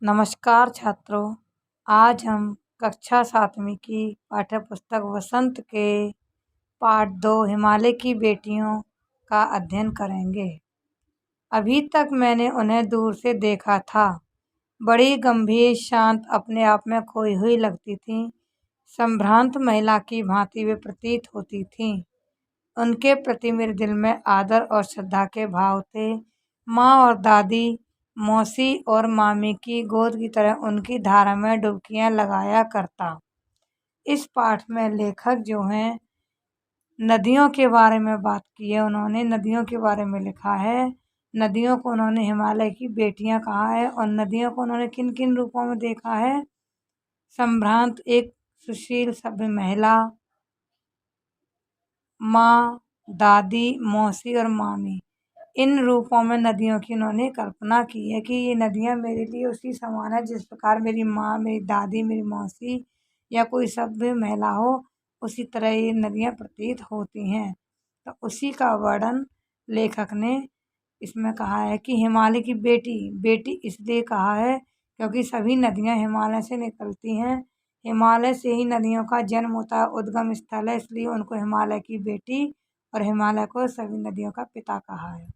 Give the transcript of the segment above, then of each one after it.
नमस्कार छात्रों। आज हम कक्षा 7वीं की पाठ्यपुस्तक वसंत के पाठ 2 हिमालय की बेटियों का अध्ययन करेंगे। अभी तक मैंने उन्हें दूर से देखा था। बड़ी गंभीर, शांत, अपने आप में खोई हुई लगती थीं। संभ्रांत महिला की भांति वे प्रतीत होती थीं। उनके प्रति मेरे दिल में आदर और श्रद्धा के भाव थे। माँ और दादी, मौसी और मामी की गोद की तरह उनकी धारा में डुबकियां लगाया करता। इस पाठ में लेखक जो हैं, नदियों के बारे में बात की है। उन्होंने नदियों के बारे में लिखा है। नदियों को उन्होंने हिमालय की बेटियां कहा है और नदियों को उन्होंने किन किन रूपों में देखा है। संभ्रांत, एक सुशील सभ्य महिला, माँ, दादी, मौसी और मामी, इन रूपों में नदियों की उन्होंने कल्पना की है कि ये नदियाँ मेरे लिए उसी समान है जिस प्रकार मेरी माँ, मेरी दादी, मेरी मौसी या कोई सभ्य महिला हो, उसी तरह ये नदियाँ प्रतीत होती हैं। तो उसी का वर्णन लेखक ने इसमें कहा है कि हिमालय की बेटी, बेटी इसलिए कहा है क्योंकि सभी नदियाँ हिमालय से निकलती हैं। हिमालय से ही नदियों का जन्म होता है, उद्गम स्थल है, इसलिए उनको हिमालय की बेटी और हिमालय को सभी नदियों का पिता कहा है।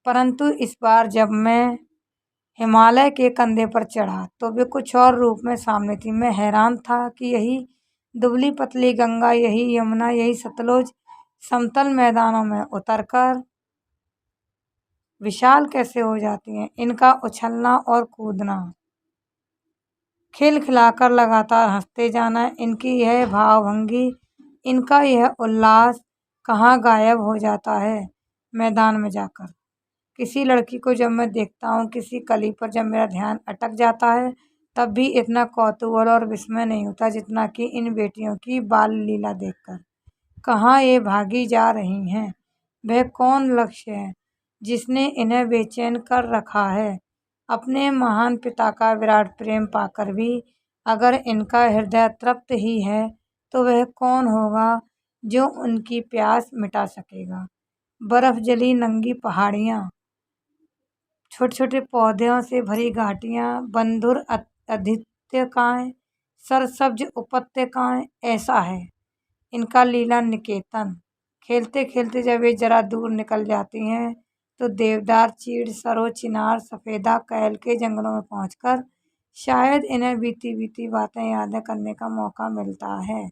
परंतु इस बार जब मैं हिमालय के कंधे पर चढ़ा तो वे कुछ और रूप में सामने थी। मैं हैरान था कि यही दुबली पतली गंगा, यही यमुना, यही सतलुज समतल मैदानों में उतरकर विशाल कैसे हो जाती हैं। इनका उछलना और कूदना, खिलखिलाकर लगातार हंसते जाना, इनकी यह भावभंगी, इनका यह उल्लास कहाँ गायब हो जाता है मैदान में जाकर। किसी लड़की को जब मैं देखता हूँ, किसी कली पर जब मेरा ध्यान अटक जाता है, तब भी इतना कौतूहल और विस्मय नहीं होता जितना कि इन बेटियों की बाल लीला देखकर। कहाँ ये भागी जा रही हैं? वह कौन लक्ष्य है जिसने इन्हें बेचैन कर रखा है? अपने महान पिता का विराट प्रेम पाकर भी अगर इनका हृदय तृप्त ही है, तो वह कौन होगा जो उनकी प्यास मिटा सकेगा? बर्फ जली नंगी पहाड़ियाँ, छोटे छोटे पौधों से भरी घाटियाँ, बंधुर आतिथ्यकाएँ, सरसब्ज उपत्यकाएँ, ऐसा है इनका लीला निकेतन। खेलते खेलते जब ये जरा दूर निकल जाती हैं तो देवदार, चीड़, सरो, चिनार, सफेदा, कैल के जंगलों में पहुंचकर शायद इन्हें बीती बीती बातें यादें करने का मौका मिलता है।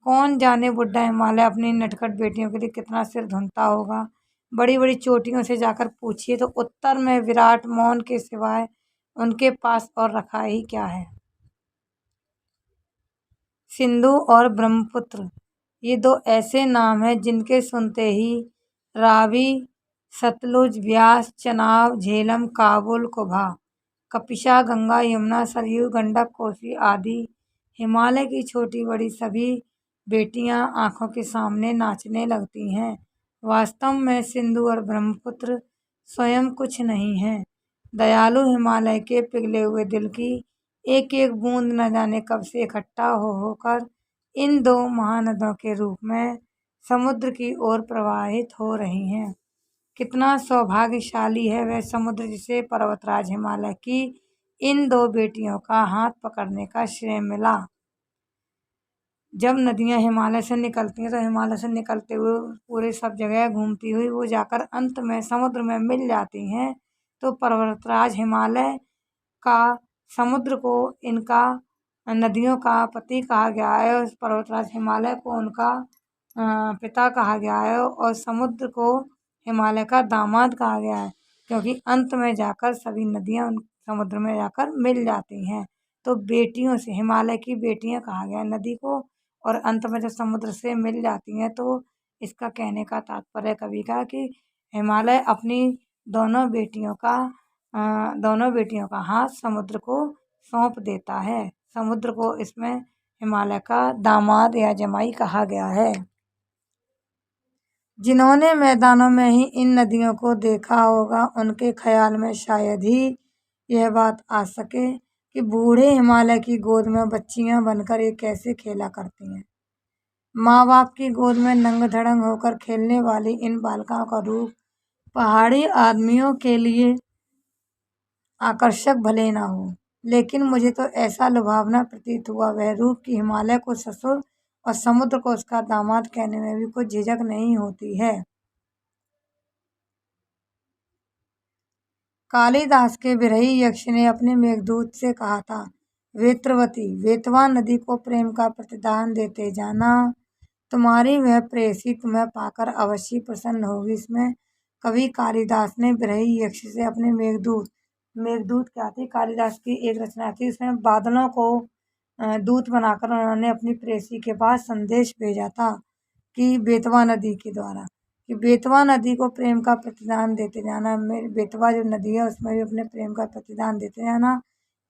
कौन जाने बुढ़ा हिमालय अपनी नटखट बेटियों के लिए कितना सिर धुनता होगा। बड़ी बड़ी चोटियों से जाकर पूछिए तो उत्तर में विराट मौन के सिवाय उनके पास और रखा ही क्या है। सिंधु और ब्रह्मपुत्र, ये दो ऐसे नाम हैं जिनके सुनते ही रावी, सतलुज, व्यास, चनाब, झेलम, काबुल, कुभा, कपिशा, गंगा, यमुना, सरयू, गंडक, कोसी आदि हिमालय की छोटी बड़ी सभी बेटियां आंखों के सामने नाचने लगती हैं। वास्तव में सिंधु और ब्रह्मपुत्र स्वयं कुछ नहीं है। दयालु हिमालय के पिघले हुए दिल की एक एक बूंद न जाने कब से इकट्ठा हो होकर इन दो महानदों के रूप में समुद्र की ओर प्रवाहित हो रही हैं। कितना सौभाग्यशाली है वह समुद्र जिसे पर्वतराज हिमालय की इन दो बेटियों का हाथ पकड़ने का श्रेय मिला। जब नदियां हिमालय से निकलती हैं तो हिमालय से निकलते हुए पूरे सब जगह घूमती हुई वो जाकर अंत में समुद्र में मिल जाती हैं। तो पर्वतराज हिमालय का समुद्र को इनका नदियों का पति कहा गया है और पर्वतराज हिमालय को उनका पिता कहा गया है और समुद्र को हिमालय का दामाद कहा गया है, क्योंकि अंत में जाकर सभी नदियां उन समुद्र में जाकर मिल जाती हैं। तो बेटियों से हिमालय की बेटियां कहा गया है नदी को, और अंत में जब समुद्र से मिल जाती हैं तो इसका कहने का तात्पर्य कवि का कि हिमालय अपनी दोनों बेटियों का हाथ समुद्र को सौंप देता है। समुद्र को इसमें हिमालय का दामाद या जमाई कहा गया है। जिन्होंने मैदानों में ही इन नदियों को देखा होगा, उनके ख्याल में शायद ही यह बात आ सके कि बूढ़े हिमालय की गोद में बच्चियां बनकर ये कैसे खेला करती हैं। माँ बाप की गोद में नंग धड़ंग होकर खेलने वाली इन बालिकाओं का रूप पहाड़ी आदमियों के लिए आकर्षक भले ना हो, लेकिन मुझे तो ऐसा लुभावना प्रतीत हुआ वह रूप कि हिमालय को ससुर और समुद्र को उसका दामाद कहने में भी कुछ झिझक नहीं होती है। कालिदास के विरही यक्ष ने अपने मेघदूत से कहा था, वेत्रवती, वेतवा नदी को प्रेम का प्रतिदान देते जाना, तुम्हारी वह प्रेयसी तुम्हें पाकर अवश्य प्रसन्न होगी। इसमें कवि कालिदास ने विरही यक्ष से अपने मेघदूत, मेघदूत क्या थी, कालिदास की एक रचना थी, इसमें बादलों को दूत बनाकर उन्होंने अपनी प्रेयसी के पास संदेश भेजा था कि बेतवा नदी के द्वारा, कि बेतवा नदी को प्रेम का प्रतिदान देते जाना, मेरी बेतवा जो नदी है उसमें भी अपने प्रेम का प्रतिदान देते जाना,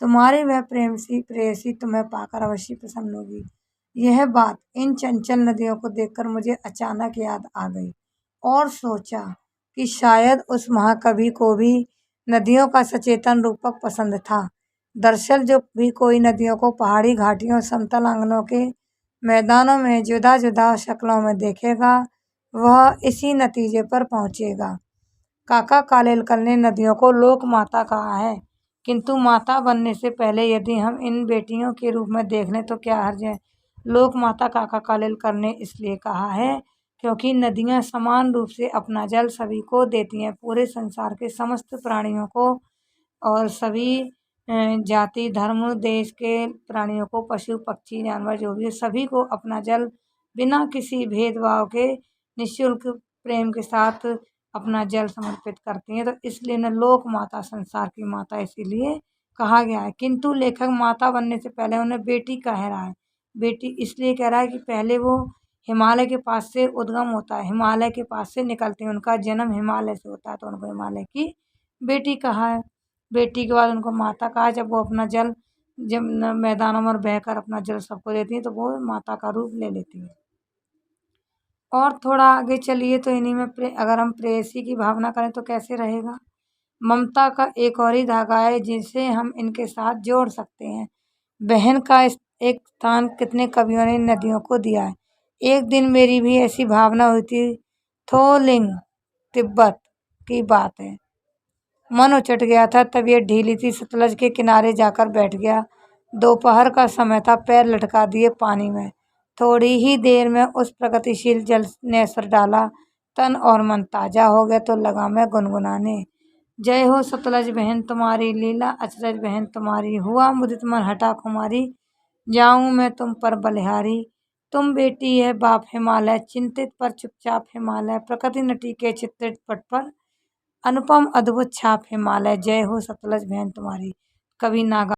तुम्हारी वह प्रेमसी प्रेयसी तुम्हें पाकर अवश्य प्रसन्न होगी। यह बात इन चंचल नदियों को देखकर मुझे अचानक याद आ गई और सोचा कि शायद उस महाकवि को भी नदियों का सचेतन रूपक पसंद था। दरअसल जो भी कोई नदियों को पहाड़ी घाटियों समतल आंगनों के मैदानों में जुदा जुदा शक्लों में देखेगा, वह इसी नतीजे पर पहुंचेगा। काका कालेलकर ने नदियों को लोक माता कहा है, किंतु माता बनने से पहले यदि हम इन बेटियों के रूप में देख लें तो क्या हर्ज है। लोक माता काका कालेलकर ने इसलिए कहा है क्योंकि नदियां समान रूप से अपना जल सभी को देती हैं, पूरे संसार के समस्त प्राणियों को और सभी जाति धर्म देश के प्राणियों को, पशु पक्षी जानवर जो भी है सभी को अपना जल बिना किसी भेदभाव के निःशुल्क प्रेम के साथ अपना जल समर्पित करती हैं। तो इसलिए न लोक माता, संसार की माता इसीलिए कहा गया है। किंतु लेखक माता बनने से पहले उन्हें बेटी कह रहा है। बेटी इसलिए कह रहा है कि पहले वो हिमालय के पास से उद्गम होता है, हिमालय के पास से निकलते हैं, उनका जन्म हिमालय से होता है, तो उनको हिमालय की बेटी कहा है। बेटी के बाद उनको माता कहा। जब वो अपना जल जब मैदानों में बहकर अपना जल सबको देती है तो वो माता का रूप ले लेती है। और थोड़ा आगे चलिए तो इन्हीं में अगर हम प्रेयसी की भावना करें तो कैसे रहेगा। ममता का एक और ही धागा है जिसे हम इनके साथ जोड़ सकते हैं। बहन का एक स्थान कितने कवियों ने नदियों को दिया है। एक दिन मेरी भी ऐसी भावना हुई थी। थोलिंग तिब्बत की बात है, मन उचट गया था, तबीयत ढीली थी, सतलज के किनारे जाकर बैठ गया। दोपहर का समय था, पैर लटका दिए पानी में। थोड़ी ही देर में उस प्रगतिशील जल ने असर डाला, तन और मन ताजा हो गया, तो लगा मैं गुनगुनाने, जय हो सतलज बहन तुम्हारी, लीला अचरज बहन तुम्हारी, हुआ मुदित मन हटा खुमारी, जाऊं मैं तुम पर बलिहारी। तुम बेटी है बाप हिमालय, चिंतित पर चुपचाप हिमालय, प्रकृति नटी के चित्रित पट पर अनुपम अद्भुत छाप हिमालय, जय हो सतलज बहन तुम्हारी। कवि नागा।